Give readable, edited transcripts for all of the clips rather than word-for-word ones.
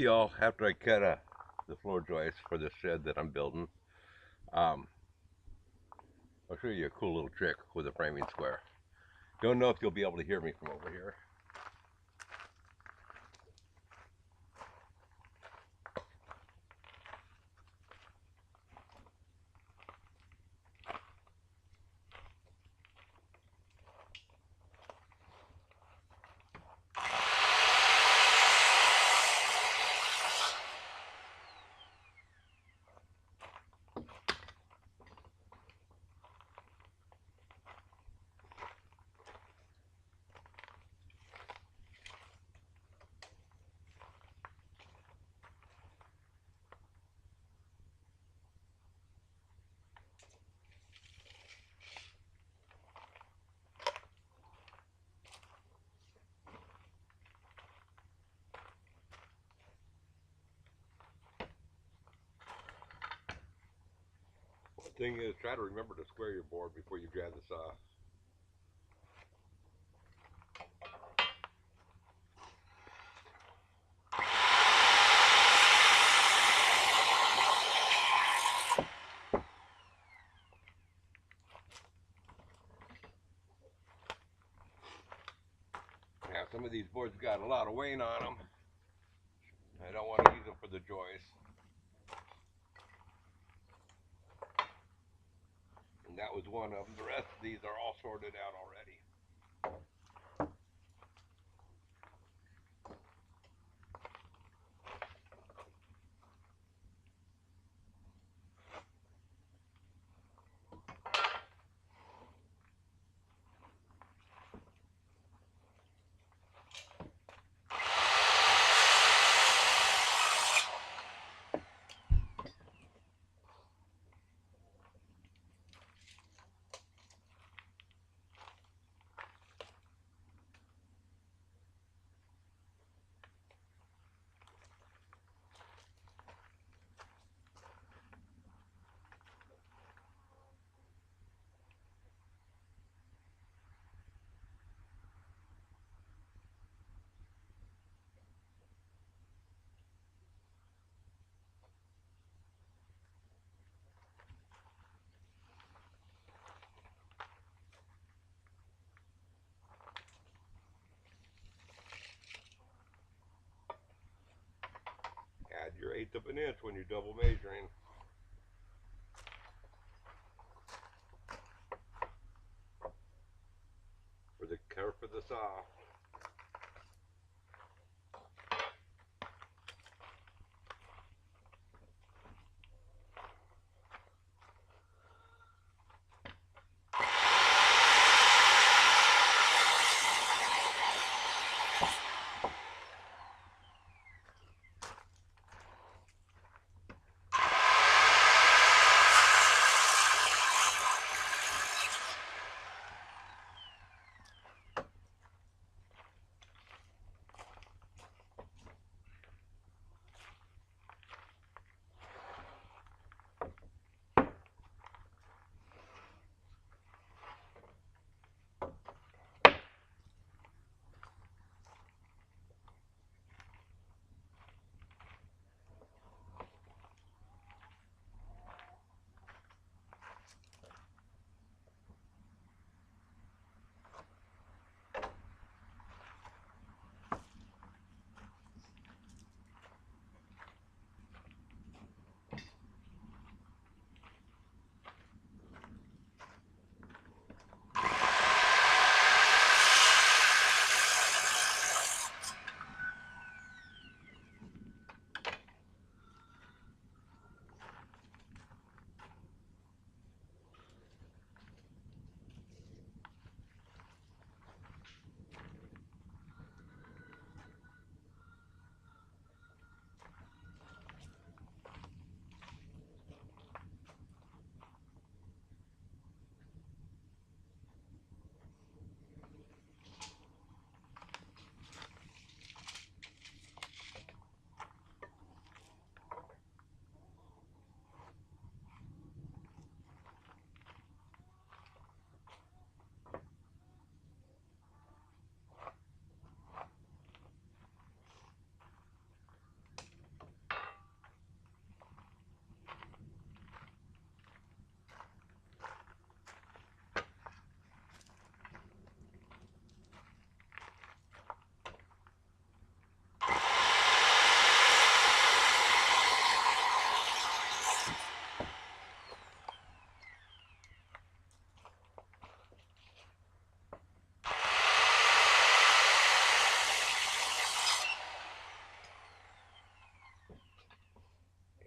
Y'all, after I cut the floor joist for this shed that I'm building, um, I'll show you a cool little trick with a framing square. Don't know if you'll be able to hear me from over here. One thing is, try to remember to square your board before you grab the saw. Now, some of these boards got a lot of weight on them. I don't want to use them for the joist. And that was one of them. The rest of these are all sorted out already. Add your 1/8 of an inch when you're double measuring. For the curve of the saw.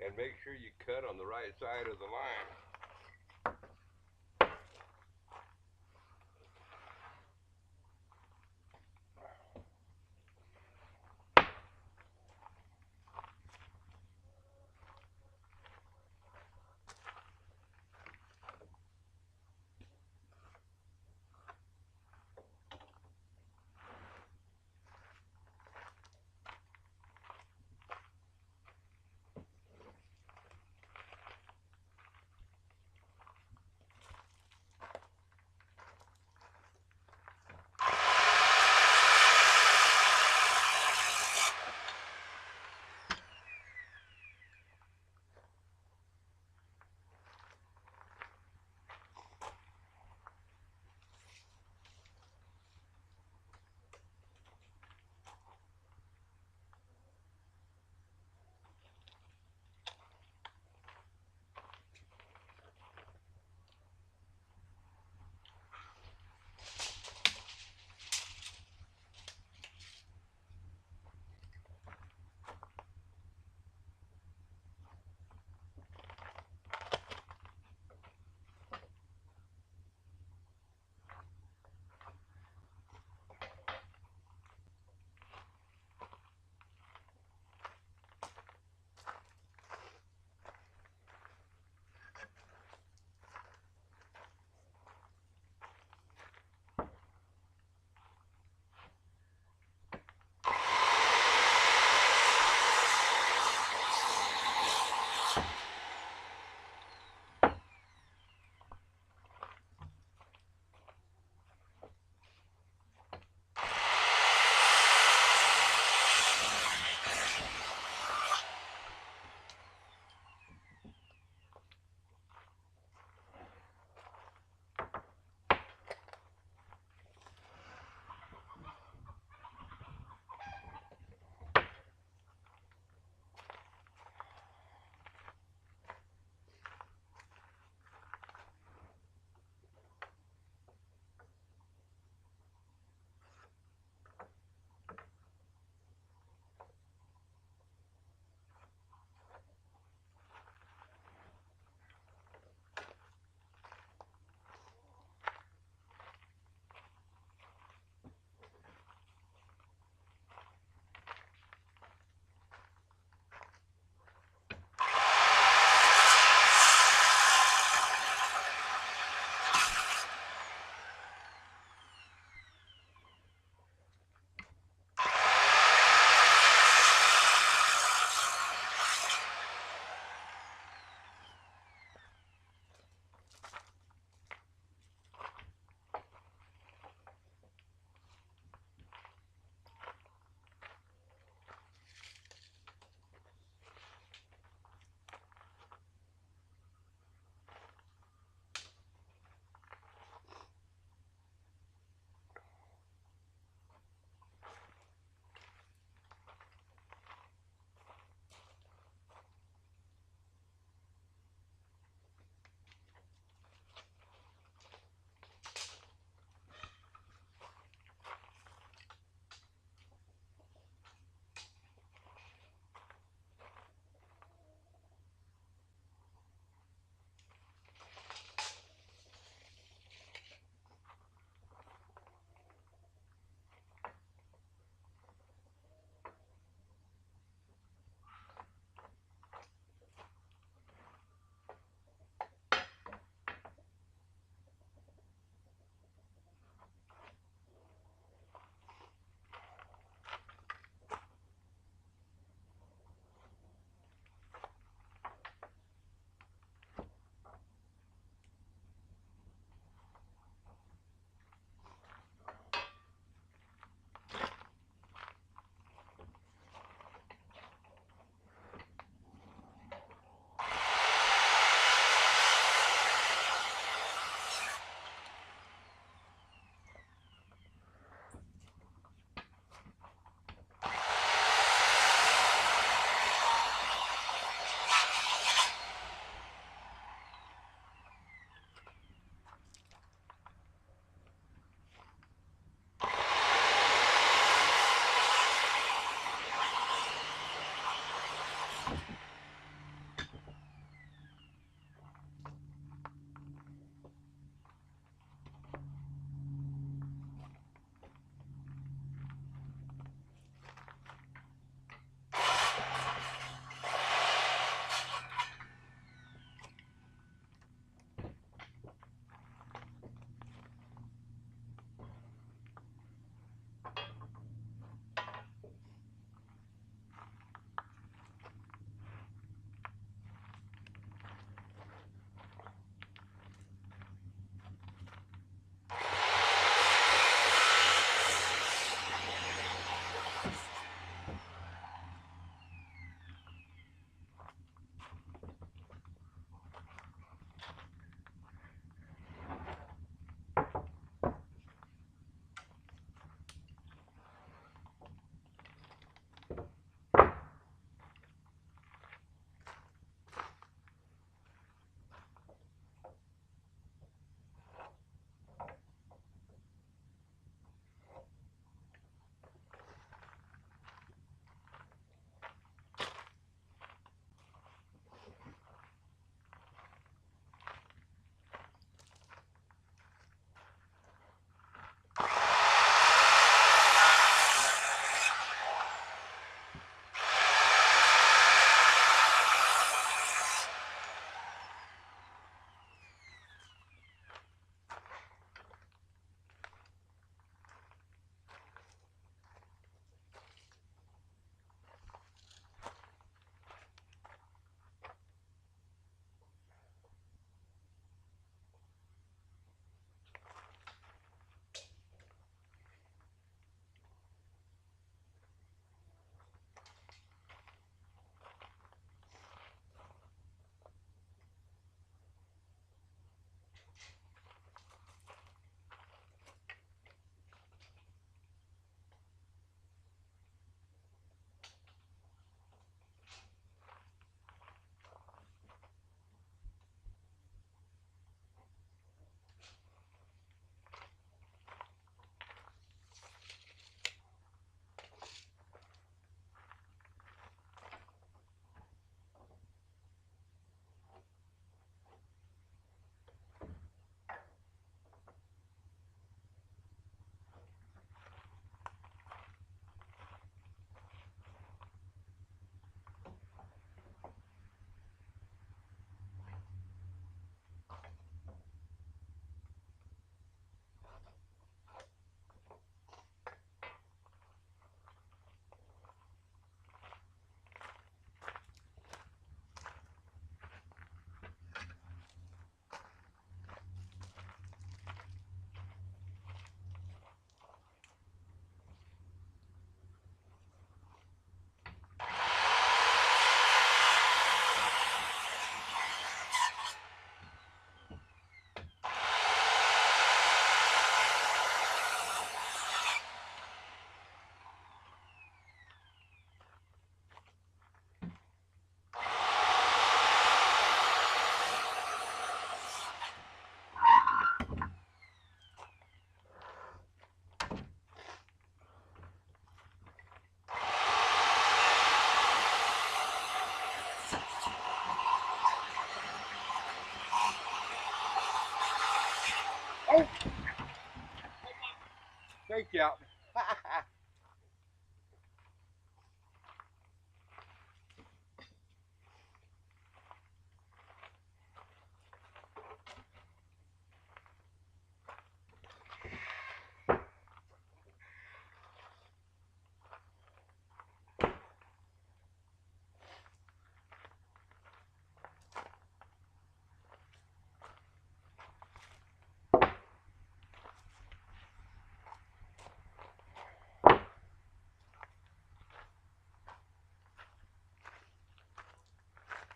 And make sure you cut on the right side of the line.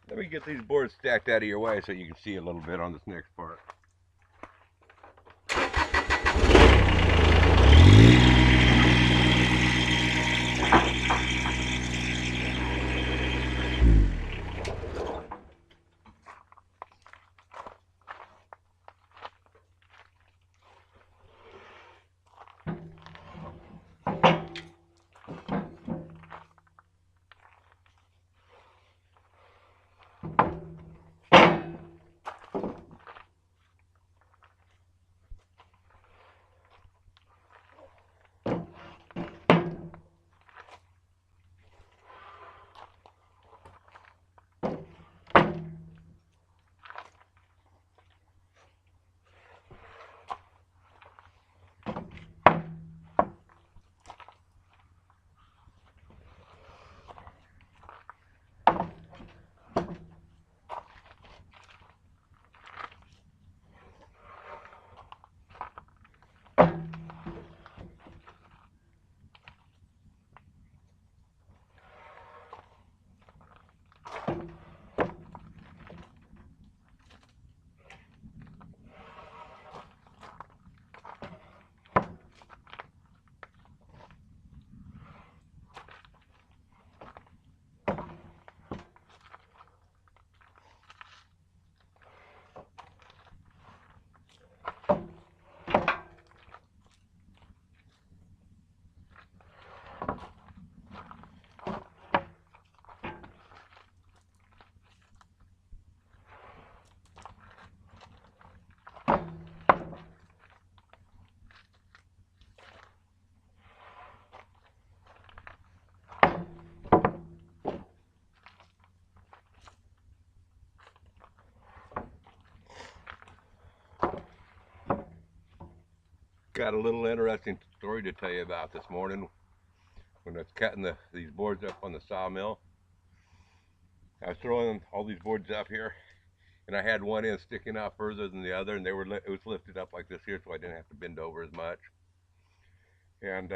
Let me get these boards stacked out of your way so you can see a little bit on this next part. Got a little interesting story to tell you about this morning. When I was cutting these boards up on the sawmill, I was throwing all these boards up here, and I had one end sticking out further than the other, and it was lifted up like this here, so I didn't have to bend over as much. And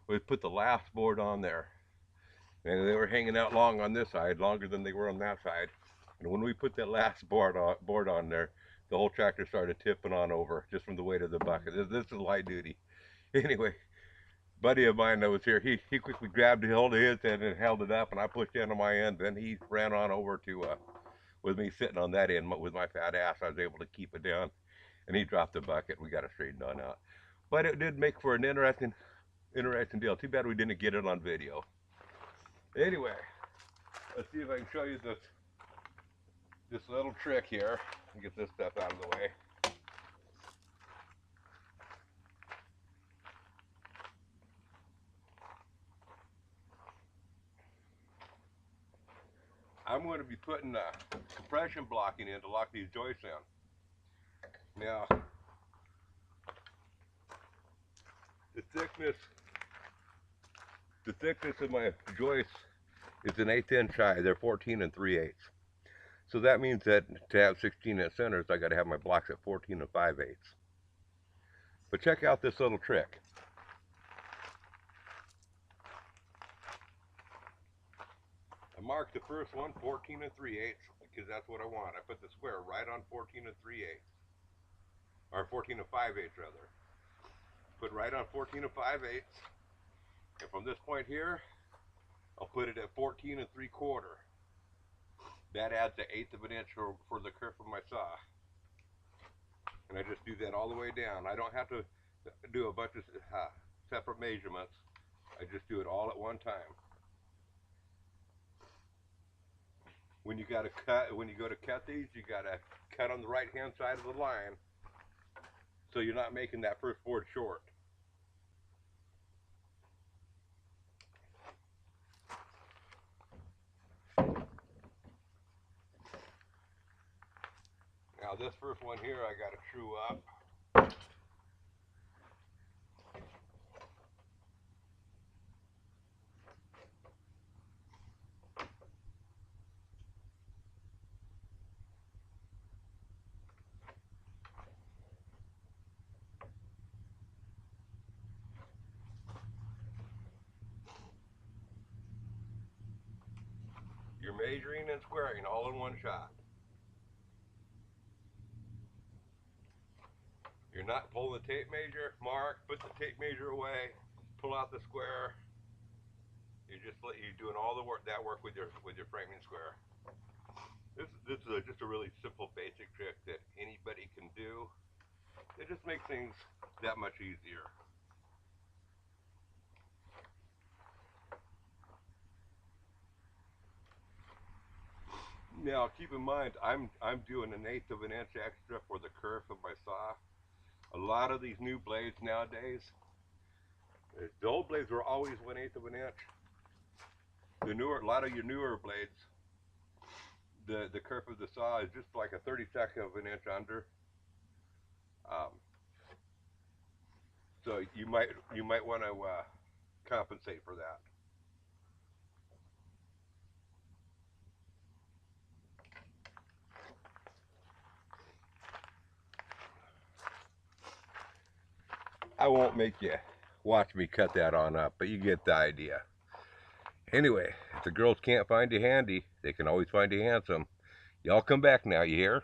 we put the last board on there, and they were hanging out long on this side, longer than they were on that side. And when we put that last board on there, the whole tractor started tipping on over just from the weight of the bucket. This is light duty. Anyway, buddy of mine that was here, he quickly grabbed hold of his end and held it up, and I pushed in on my end. Then he ran on over to with me sitting on that end with my fat ass. I was able to keep it down, and he dropped the bucket. We got it straightened on out. But it did make for an interesting deal. Too bad we didn't get it on video. Anyway, let's see if I can show you this little trick here and get this stuff out of the way. I'm going to be putting compression blocking in to lock these joists in. Now, the thickness of my joists is an 1/8 inch high. They're 14 3/8. So that means that to have 16-inch centers, I got to have my blocks at 14 5/8. But check out this little trick. I marked the first one 14 3/8 because that's what I want. I put the square right on 14 3/8, or 14 5/8 rather. Put right on 14 5/8, and from this point here, I'll put it at 14 3/4. That adds an 1/8 of an inch for the kerf of my saw. And I just do that all the way down. I don't have to do a bunch of separate measurements. I just do it all at one time. When you go to cut these, you gotta cut on the right hand side of the line, so you're not making that first board short. Now this first one here, I gotta true up. You're measuring and squaring all in one shot. You're not pulling the tape measure, mark, put the tape measure away, pull out the square. You're doing all the work with your framing square. This is just a really simple basic trick that anybody can do. It just makes things that much easier. Now keep in mind, I'm doing 1/8 of an inch extra for the kerf of my saw. A lot of these new blades nowadays, the old blades were always 1/8 of an inch. A lot of your newer blades, the kerf of the saw is just like a 32nd of an inch under. Um, so you might want to compensate for that. I won't make you watch me cut that on up, but you get the idea. Anyway, if the girls can't find you handy, they can always find you handsome. Y'all come back now, you hear?